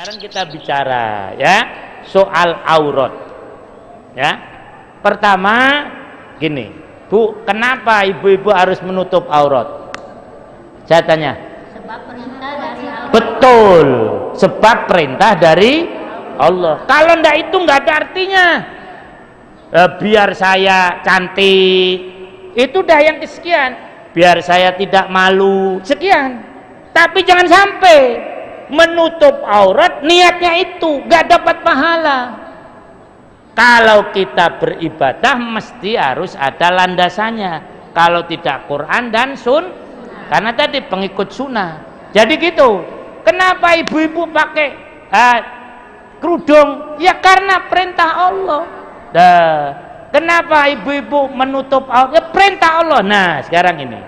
Sekarang kita bicara ya soal aurat. Ya. Pertama gini, Bu, kenapa ibu-ibu harus menutup aurat? Saya tanya. Sebab perintah dari Allah. Betul, sebab perintah dari Allah. Kalau ndak itu nggak ada artinya. Biar saya cantik, itu dah yang kesekian. Biar saya tidak malu, sekian. Tapi jangan sampai menutup aurat niatnya itu nggak dapat pahala. Kalau kita beribadah mesti harus ada landasannya. Kalau tidak Quran dan karena tadi pengikut sunnah. Jadi gitu. Kenapa ibu-ibu pakai kerudung? Ya karena perintah Allah. Kenapa ibu-ibu menutup aurat? Ya perintah Allah. Nah sekarang ini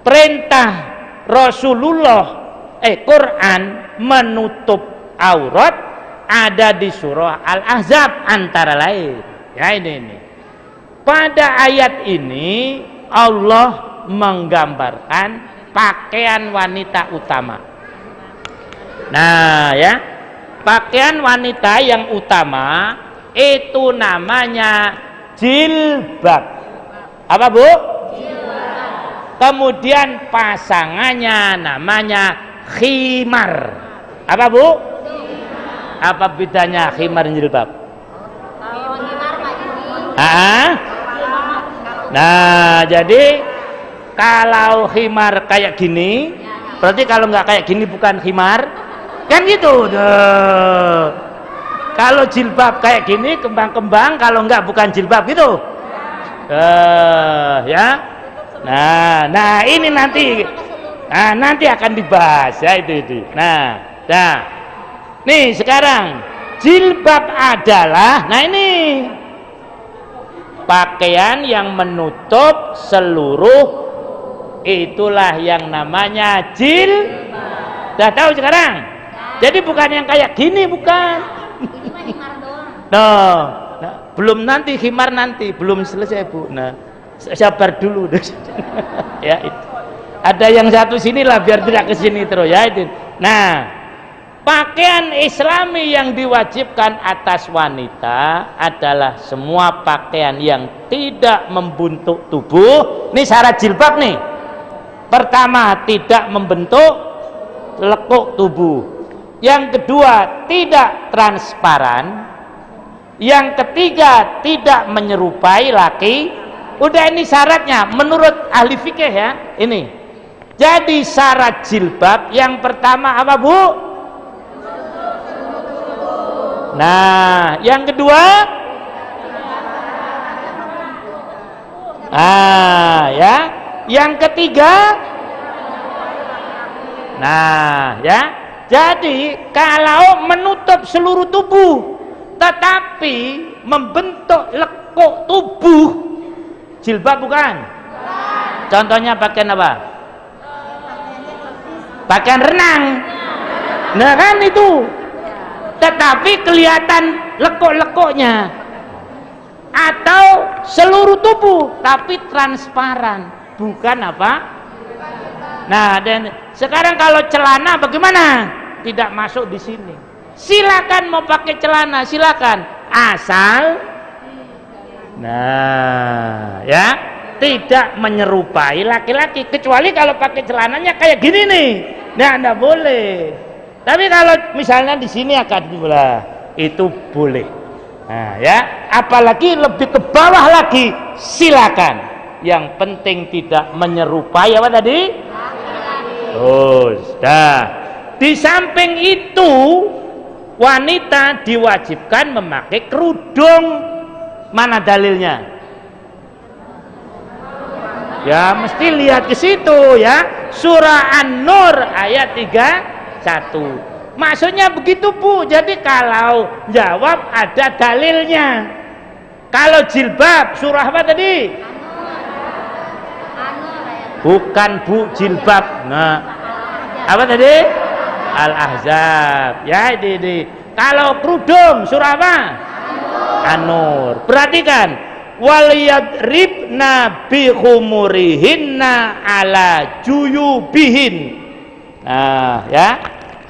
perintah Rasulullah Quran menutup aurat ada di surah Al-Ahzab antara lain. Ya ini. Pada ayat ini Allah menggambarkan pakaian wanita utama. Nah, ya. Pakaian wanita yang utama itu namanya jilbab. Apa, Bu? Jilbab. Kemudian pasangannya namanya khimar. Apa, Bu? Apa bedanya khimar dan jilbab? Nah, jadi kalau khimar kayak gini, berarti kalau nggak kayak gini bukan khimar, kan gitu. Kalau jilbab kayak gini kembang-kembang, kalau nggak bukan jilbab gitu. Ya. Nah ini nanti akan dibahas ya itu. Nah. Nih sekarang jilbab adalah, nah ini pakaian yang menutup seluruh, itulah yang namanya jilbab. Udah tahu sekarang? Jadi bukan yang kayak gini, bukan. Nah, belum nanti khimar nanti, belum selesai Bu. Nah, sabar dulu. Ya itu. Ada yang satu sinilah biar tidak ke sini terus ya itu. Nah, pakaian Islami yang diwajibkan atas wanita adalah semua pakaian yang tidak membentuk tubuh. Ini syarat jilbab nih. Pertama, tidak membentuk lekuk tubuh. Yang kedua, tidak transparan. Yang ketiga, tidak menyerupai laki. Udah ini syaratnya menurut ahli fikih ya. Ini. Jadi syarat jilbab yang pertama apa, Bu? Nah, yang kedua, ya, yang ketiga, nah, ya. Jadi kalau menutup seluruh tubuh, tetapi membentuk lekuk tubuh, jilbab bukan? Contohnya pakaian apa? Pakaian renang. Nah kan itu. Tetapi kelihatan lekuk-lekuknya atau seluruh tubuh tapi transparan, bukan apa? Nah, dan sekarang kalau celana bagaimana? Tidak masuk di sini. Silakan mau pakai celana, silakan, asal nah ya tidak menyerupai laki-laki, kecuali kalau pakai celananya kayak gini nih. Nah, enggak boleh. Tapi kalau misalnya di sini akan dibelah, itu boleh. Nah, ya, apalagi lebih ke bawah lagi, silakan. Yang penting tidak menyerupai apa tadi? Sudah. Di samping itu, wanita diwajibkan memakai kerudung. Mana dalilnya? Ya, mesti lihat ke situ ya. Surah An-Nur ayat 31. Maksudnya begitu, Bu. Jadi kalau jawab ada dalilnya. Kalau jilbab surah apa tadi? Bukan, Bu, jilbab. Nah, apa tadi? Al-Ahzab. Ya, ini. Kalau kerudung surah apa? An-Nur. Perhatikan, waliyadribna bihumurihinna ala juyubihin. Nah, ya,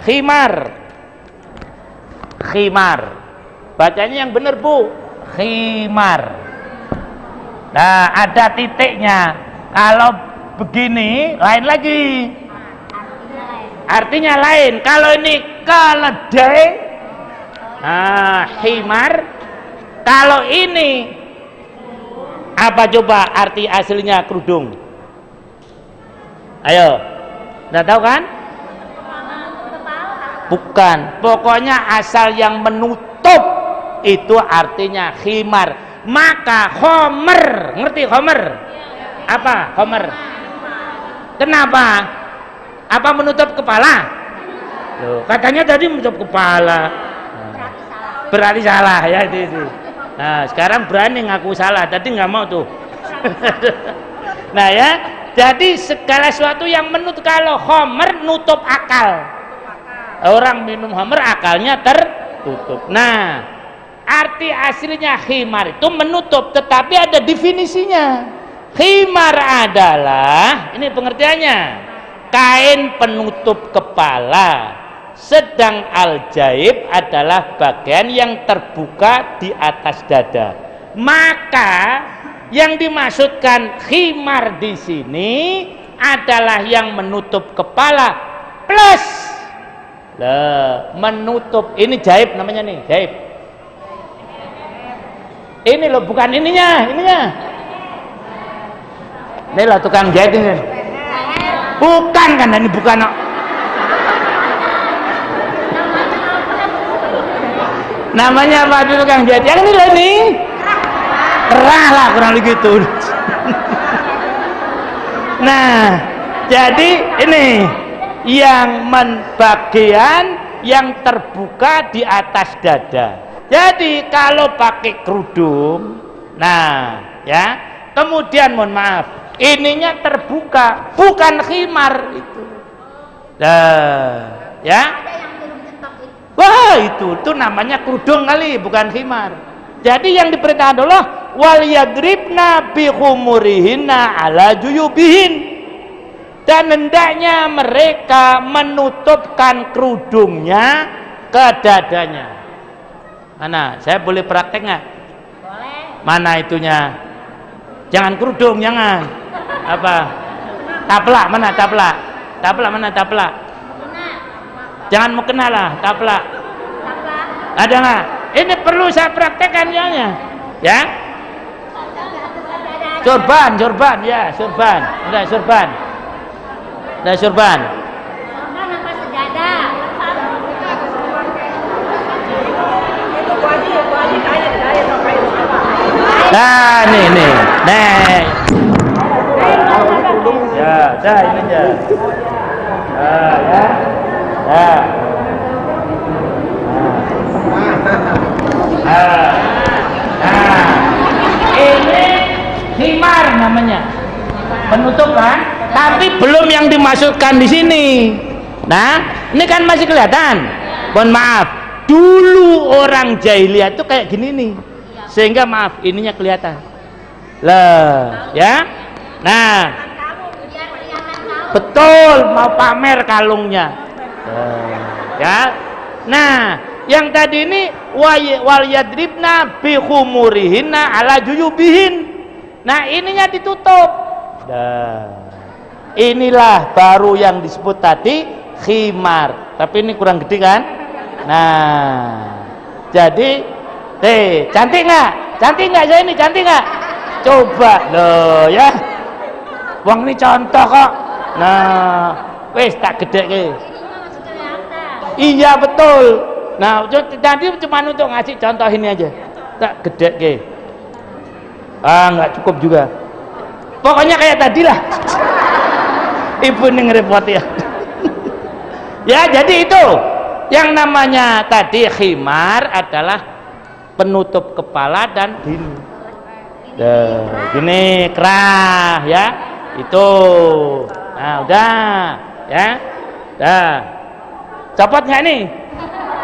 khimar. khimar. Bacanya yang benar Bu, khimar. Nah, ada titiknya. Kalau begini lain lagi, artinya lain. Kalau ini keledai, khimar. Kalau ini apa coba arti aslinya kerudung? Ayo, udah tahu kan? Bukan, pokoknya asal yang menutup itu artinya khimar. Maka khomer, ngerti khomer? Apa khomer? Kenapa? Apa menutup kepala? Loh, katanya tadi menutup kepala. Berarti salah ya itu. Nah, sekarang berani ngaku salah. Tadi nggak mau tuh. Nah ya, jadi segala sesuatu yang menutup, kalau khomer nutup akal. Orang minum khomer akalnya tertutup. Nah, arti aslinya khimar itu menutup, tetapi ada definisinya. Khimar adalah, ini pengertiannya, kain penutup kepala. Sedang al-jaib adalah bagian yang terbuka di atas dada. Maka yang dimaksudkan khimar di sini adalah yang menutup kepala plus menutup, ini jaib namanya nih, jaib. Ini loh, bukan ininya. Ini loh tukang jahit ini. Bukan kan, ini bukan. Namanya apa dulu Kang Jahit? Yang ini loh nih. Kerah lah kurang lebih gitu. Nah, jadi ini yang bagian yang terbuka di atas dada. Jadi kalau pakai kerudung, nah ya, kemudian mohon maaf, ininya terbuka, bukan khimar itu. Nah, ya. Wah, itu namanya kerudung kali, bukan khimar. Jadi yang diperintahkan Allah, wal yadribna bi khumurihinna ala juyubihin. Dan hendaknya mereka menutupkan kerudungnya ke dadanya. Mana? Saya boleh praktek nggak? Boleh. Mana itunya? Jangan kerudung, jangan. Apa? Taplak, mana taplak? Taplak mana taplak? Jangan mau kenal lah, taplak. Ada nggak? Ini perlu saya praktekkan ya. Sorban, ya, sorban. Udah sorban. Sorban apa sejadah? Nah, nih. Ya, dah ini aja. Ya. Ini khimar namanya, penutup kan, tapi belum yang dimaksudkan di sini. Nah, ini kan masih kelihatan. Mohon maaf, dulu orang jahiliyah itu kayak gini nih, sehingga maaf ininya kelihatan. Lah, ya. Nah, betul mau pamer kalungnya. Ya. Nah, yang tadi ini wal yadribna bi khumurihinna ala juyubihin. Nah, ininya ditutup. Nah, inilah baru yang disebut tadi khimar. Tapi ini kurang gede kan? Nah, jadi cantik nggak? Cantik nggak saya ini? Cantik nggak? Coba loh ya. Wong ini contoh kok. Nah, wes tak gede ke. Iya betul. Nah, tadi cuma untuk ngasih contoh ini aja. Tak gede ke. Nggak cukup juga. Pokoknya kayak tadi lah. Ibu ini ngerepot ya. Ya, jadi itu yang namanya tadi khimar adalah penutup kepala dan gini. Gini kerah ya. Itu. Nah, udah ya. Dah. Copot nggak nih?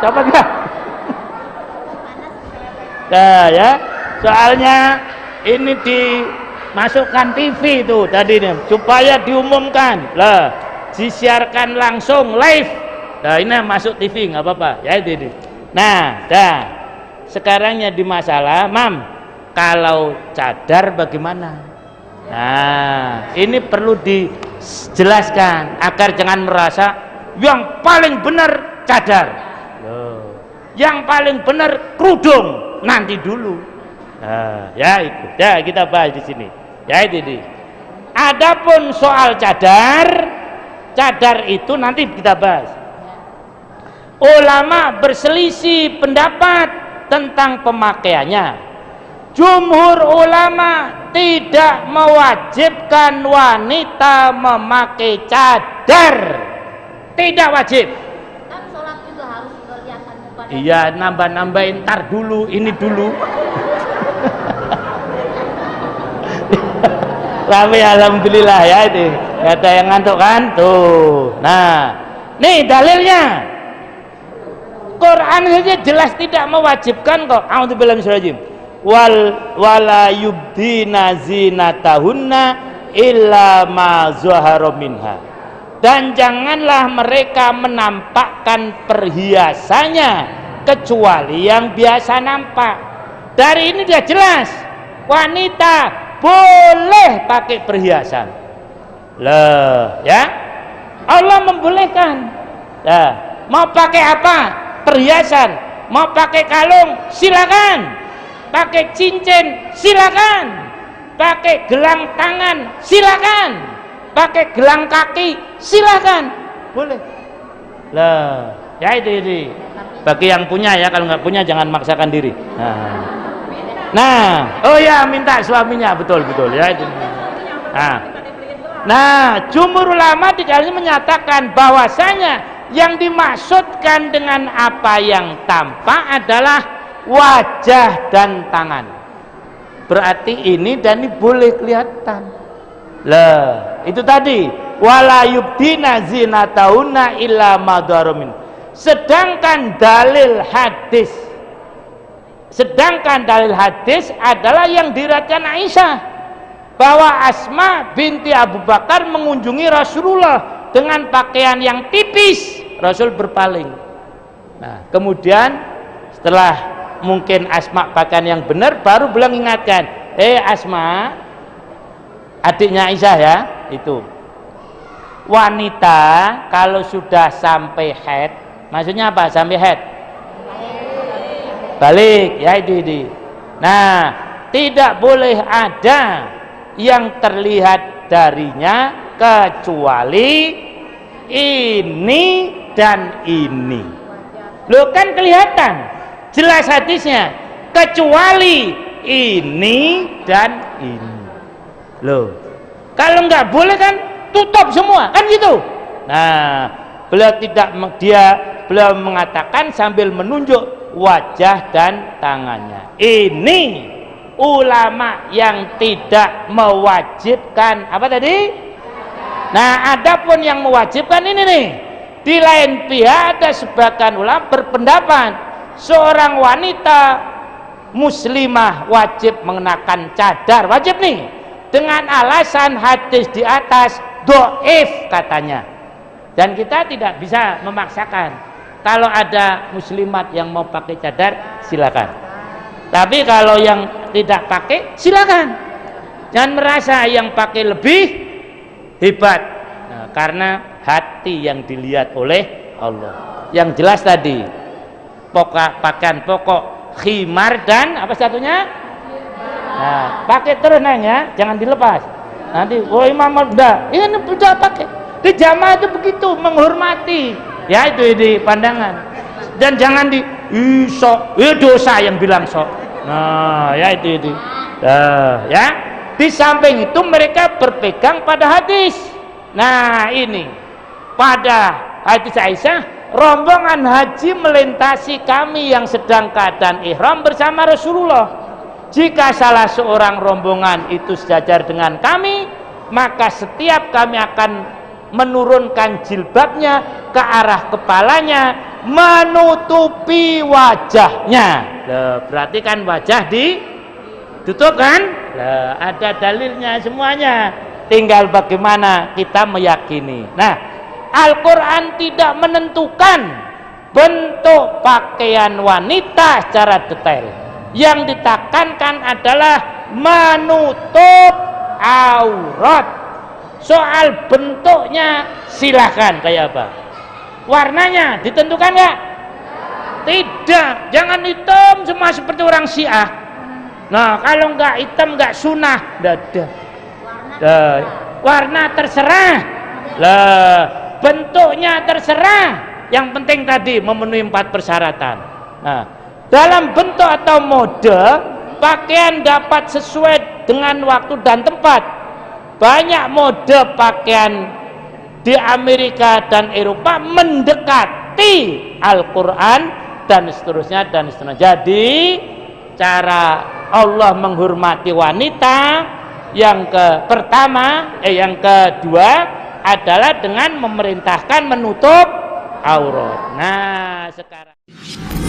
Copot nggak? Nah ya, soalnya ini dimasukkan TV itu tadi nih, supaya diumumkan lah, disiarkan langsung live. Nah ini masuk TV nggak apa-apa ya ini. Nah, dah. Sekarang yang di masalah, Mam, kalau cadar bagaimana? Nah, ini perlu dijelaskan agar jangan merasa yang paling benar cadar. Loh. Yang paling benar kerudung, nanti dulu. Nah, ya itu. Ya, kita bahas di sini. Ya itu. Adapun soal cadar itu nanti kita bahas. Ulama berselisih pendapat tentang pemakaiannya. Jumhur ulama tidak mewajibkan wanita memakai cadar. Tidak wajib. Kan sholat juga harus kelihatan pada. Iya, nambah-nambahin tar dulu, ini dulu. Tapi alhamdulillah ya itu. Gak ada yang ngantuk kan? Tuh. Nah, nih dalilnya. Quran saja jelas tidak mewajibkan kok. A'udzubillahi minasyaitonir rajim. Wala yubdina zinatahunna illa ma zahara minha. Dan janganlah mereka menampakkan perhiasannya kecuali yang biasa nampak. Dari ini dia jelas wanita boleh pakai perhiasan. Lah, ya. Allah membolehkan. Nah, mau pakai apa? Perhiasan. Mau pakai kalung, silakan. Pakai cincin, silakan. Pakai gelang tangan, silakan. Pakai gelang kaki, silakan. Boleh. Lah, ya itu. Bagi yang punya ya, kalau nggak punya jangan maksakan diri. Nah, oh ya minta suaminya, betul ya itu. Nah, jumhur ulama di dalamnya menyatakan bahwasanya yang dimaksudkan dengan apa yang tampak adalah wajah dan tangan. Berarti ini dan ini boleh kelihatan. Lah, itu tadi wala yubdina zinatahunna illa madharumin. Sedangkan dalil hadis adalah yang diriwayatkan Aisyah bahwa Asma binti Abu Bakar mengunjungi Rasulullah dengan pakaian yang tipis. Rasul berpaling. Nah, kemudian setelah mungkin Asma pakaian yang benar, baru beliau ingatkan, Asma, adiknya Aisyah ya, itu wanita kalau sudah sampai haid, maksudnya apa? Sampai haid balik ya itu. Nah, tidak boleh ada yang terlihat darinya kecuali ini dan ini. Loh, kan kelihatan jelas hadisnya, kecuali ini dan ini. Loh, kalau nggak boleh kan tutup semua kan gitu. Nah, beliau mengatakan sambil menunjuk wajah dan tangannya. Ini ulama yang tidak mewajibkan apa tadi? Nah, adapun yang mewajibkan ini nih. Di lain pihak ada sebagian ulama berpendapat seorang wanita muslimah wajib mengenakan cadar, wajib nih, dengan alasan hadis di atas dhaif katanya. Dan kita tidak bisa memaksakan. Kalau ada muslimat yang mau pakai cadar, silakan. Tapi kalau yang tidak pakai, silakan. Jangan merasa yang pakai lebih hebat. Nah, karena hati yang dilihat oleh Allah. Yang jelas tadi, pakaian pokok khimar dan apa satunya? Nah, pakai terus neng ya, jangan dilepas. Nanti, Imam udah, ini udah pakai. Di jamaah itu begitu, menghormati. Ya itu di pandangan. Dan jangan dosa yang bilang sok. Nah, ya itu. Ya. Di samping itu mereka berpegang pada hadis. Nah, ini pada hadis Aisyah, rombongan haji melintasi kami yang sedang keadaan ihram bersama Rasulullah. Jika salah seorang rombongan itu sejajar dengan kami, maka setiap kami akan menurunkan jilbabnya ke arah kepalanya, menutupi wajahnya. Berarti kan wajah ditutup kan? Ada dalilnya semuanya. Tinggal bagaimana kita meyakini. Nah, Al-Quran tidak menentukan bentuk pakaian wanita secara detail. Yang ditekankan adalah menutup aurat. Soal bentuknya silahkan kayak apa. Warnanya ditentukan nggak? Tidak. Jangan hitam semua seperti orang Syiah. Nah, kalau nggak hitam nggak sunnah. Dadah. Warna terserah. Lah, bentuknya terserah. Yang penting tadi memenuhi 4 persyaratan. Nah, dalam bentuk atau mode pakaian dapat sesuai dengan waktu dan tempat. Banyak mode pakaian di Amerika dan Eropa mendekati Al-Quran dan seterusnya dan seterusnya. Jadi cara Allah menghormati wanita yang yang kedua adalah dengan memerintahkan menutup aurat. Nah, sekarang